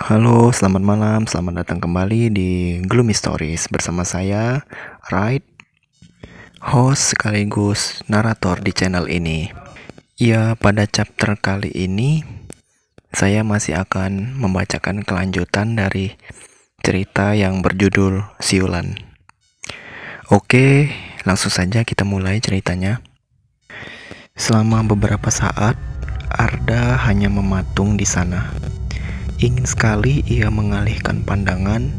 Halo, selamat malam. Selamat datang kembali di Gloomy Stories bersama saya, Right, host sekaligus narator di channel ini. Ya, pada chapter kali ini saya masih akan membacakan kelanjutan dari cerita yang berjudul Siulan. Oke, langsung saja kita mulai ceritanya. Selama beberapa saat, Arda hanya mematung di sana. Ingin sekali ia mengalihkan pandangan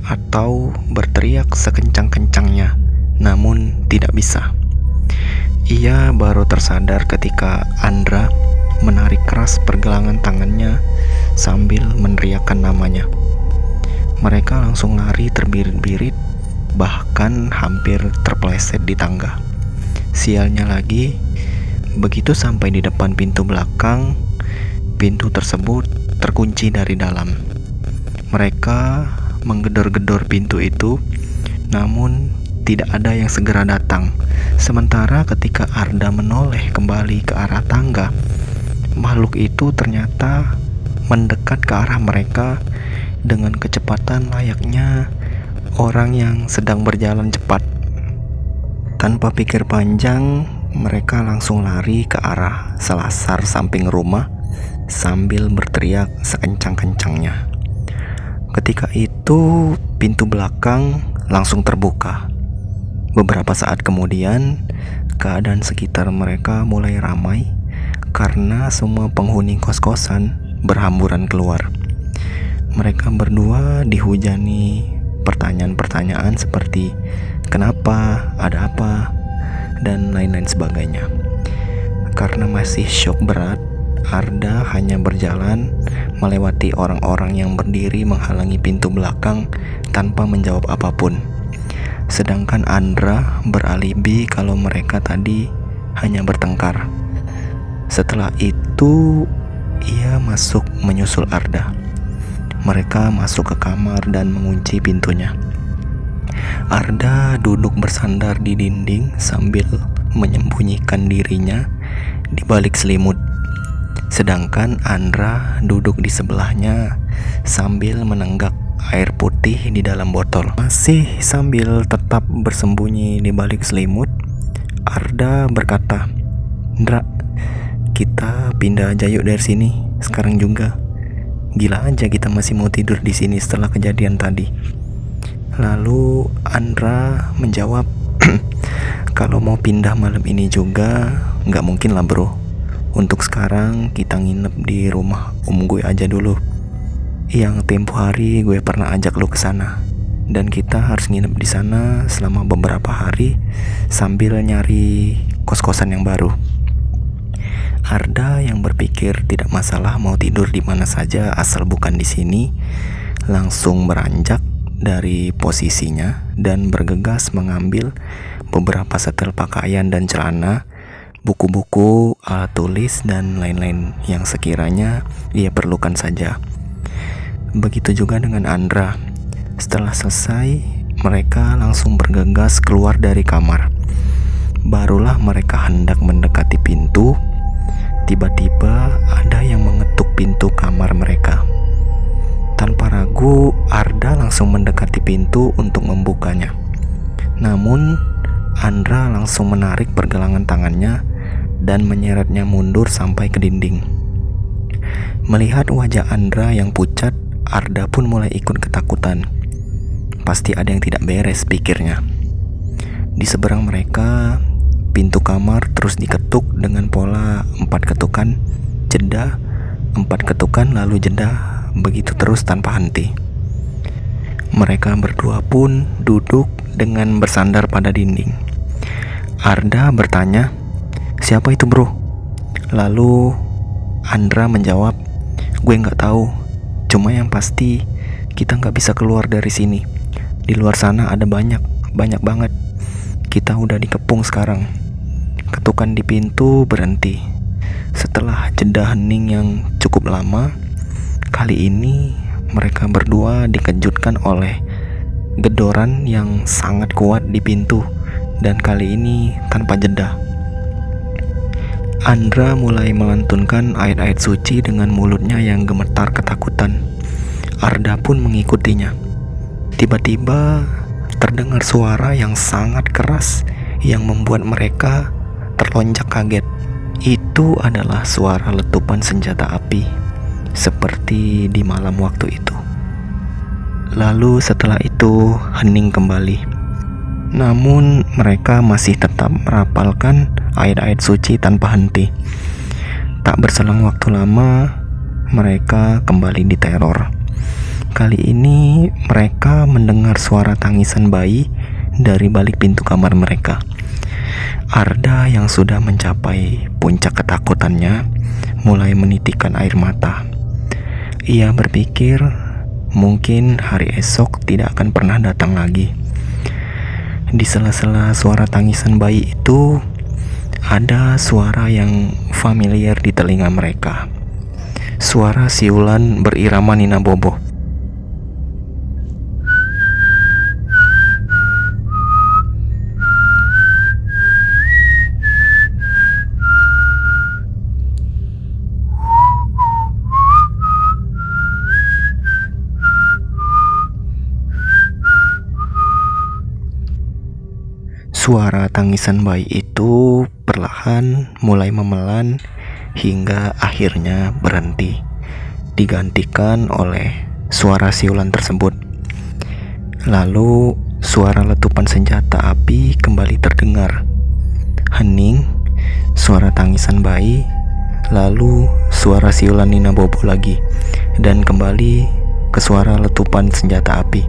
atau berteriak sekencang-kencangnya, namun tidak bisa. Ia baru tersadar ketika Andra menarik keras pergelangan tangannya sambil meneriakkan namanya. Mereka langsung lari terbirit-birit, bahkan hampir terpeleset di tangga. Sialnya lagi, begitu sampai di depan pintu belakang, pintu tersebut terkunci dari dalam. Mereka menggedor-gedor pintu itu, namun tidak ada yang segera datang. Sementara ketika Arda menoleh kembali ke arah tangga, makhluk itu ternyata mendekat ke arah mereka dengan kecepatan layaknya orang yang sedang berjalan cepat. Tanpa pikir panjang, mereka langsung lari ke arah selasar samping rumah sambil berteriak sekencang-kencangnya. Ketika itu, pintu belakang langsung terbuka. Beberapa saat kemudian, keadaan sekitar mereka mulai ramai karena semua penghuni kos-kosan berhamburan keluar. Mereka berdua dihujani pertanyaan-pertanyaan seperti kenapa, ada apa, dan lain-lain sebagainya. Karena masih syok berat, Arda hanya berjalan melewati orang-orang yang berdiri menghalangi pintu belakang tanpa menjawab apapun. Sedangkan Andra beralibi kalau mereka tadi hanya bertengkar. Setelah itu, ia masuk menyusul Arda. Mereka masuk ke kamar dan mengunci pintunya. Arda duduk bersandar di dinding sambil menyembunyikan dirinya di balik selimut. Sedangkan Andra duduk di sebelahnya sambil menenggak air putih di dalam botol. Masih sambil tetap bersembunyi di balik selimut, Arda berkata, "Ndra, kita pindah aja yuk dari sini sekarang juga. Gila aja kita masih mau tidur di sini setelah kejadian tadi." Lalu Andra menjawab, "Kalau mau pindah malam ini juga nggak mungkin lah bro. Untuk sekarang kita nginep di rumah om gue aja dulu, yang tempo hari gue pernah ajak lo ke sana. Dan kita harus nginep di sana selama beberapa hari sambil nyari kos-kosan yang baru." Arda yang berpikir tidak masalah mau tidur di mana saja asal bukan di sini, langsung beranjak dari posisinya dan bergegas mengambil beberapa setel pakaian dan celana, buku-buku, alat tulis, dan lain-lain yang sekiranya ia perlukan saja. Begitu juga dengan Andra. Setelah selesai, mereka langsung bergegas keluar dari kamar. Barulah mereka hendak mendekati pintu, tiba-tiba ada yang mengetuk pintu kamar mereka. Tanpa ragu, Arda langsung mendekati pintu untuk membukanya. Namun, Andra langsung menarik pergelangan tangannya dan menyeretnya mundur sampai ke dinding. Melihat wajah Andra yang pucat, Arda pun mulai ikut ketakutan. Pasti ada yang tidak beres, pikirnya. Di seberang mereka, pintu kamar terus diketuk dengan pola 4 ketukan, jeda, 4 ketukan lalu jeda, begitu terus tanpa henti. Mereka berdua pun duduk dengan bersandar pada dinding. Arda bertanya, "Siapa itu bro?" Lalu Andra menjawab, "Gue gak tahu. Cuma yang pasti kita gak bisa keluar dari sini. Di luar sana ada banyak banget. Kita udah dikepung sekarang." Ketukan di pintu berhenti. Setelah jeda hening yang cukup lama, kali ini mereka berdua dikejutkan oleh gedoran yang sangat kuat di pintu, dan kali ini tanpa jeda. Andra mulai melantunkan ayat-ayat suci dengan mulutnya yang gemetar ketakutan. Arda pun mengikutinya. Tiba-tiba terdengar suara yang sangat keras yang membuat mereka terlonjak kaget. Itu adalah suara letupan senjata api, seperti di malam waktu itu. Lalu setelah itu hening kembali. Namun mereka masih tetap merapalkan ayat-ayat suci tanpa henti. Tak berselang waktu lama, mereka kembali diteror. Kali ini mereka mendengar suara tangisan bayi dari balik pintu kamar mereka. Arda yang sudah mencapai puncak ketakutannya mulai menitikkan air mata. Ia berpikir mungkin hari esok tidak akan pernah datang lagi. Di sela-sela suara tangisan bayi itu, ada suara yang familiar di telinga mereka. Suara siulan berirama Nina Bobo. Suara tangisan bayi itu perlahan mulai memelan hingga akhirnya berhenti, digantikan oleh suara siulan tersebut. Lalu suara letupan senjata api kembali terdengar. Hening, suara tangisan bayi, lalu suara siulan Nina Bobo lagi, dan kembali ke suara letupan senjata api.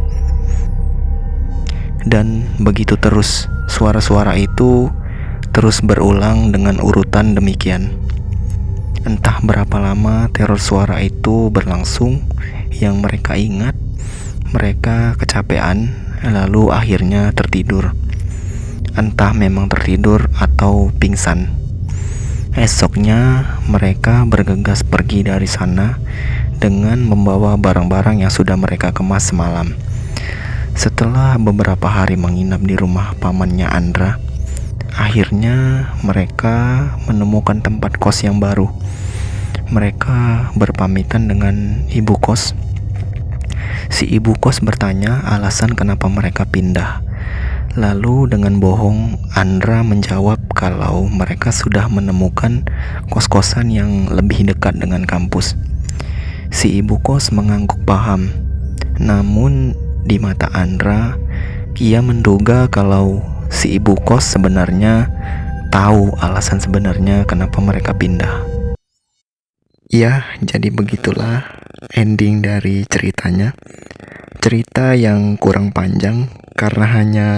Dan begitu terus, suara-suara itu terus berulang dengan urutan demikian. Entah berapa lama teror suara itu berlangsung, yang mereka ingat, mereka kecapean, lalu akhirnya tertidur. Entah memang tertidur atau pingsan. Esoknya mereka bergegas pergi dari sana dengan membawa barang-barang yang sudah mereka kemas semalam. Setelah beberapa hari menginap di rumah pamannya Andra, akhirnya mereka menemukan tempat kos yang baru. Mereka berpamitan dengan ibu kos. Si ibu kos bertanya alasan kenapa mereka pindah. Lalu dengan bohong, Andra menjawab kalau mereka sudah menemukan kos-kosan yang lebih dekat dengan kampus. Si ibu kos mengangguk paham. Namun di mata Andra, ia menduga kalau si ibu kos sebenarnya tahu alasan sebenarnya kenapa mereka pindah. Ya, jadi begitulah ending dari ceritanya. Cerita yang kurang panjang karena hanya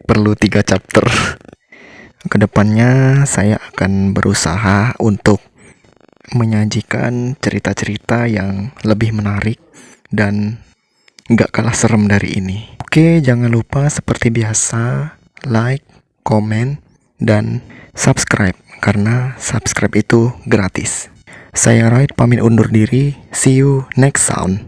perlu 3 chapter. Kedepannya saya akan berusaha untuk menyajikan cerita-cerita yang lebih menarik dan gak kalah serem dari ini. Oke, jangan lupa seperti biasa like, komen, dan subscribe karena subscribe itu gratis. Saya Raid pamit undur diri. See you next sound.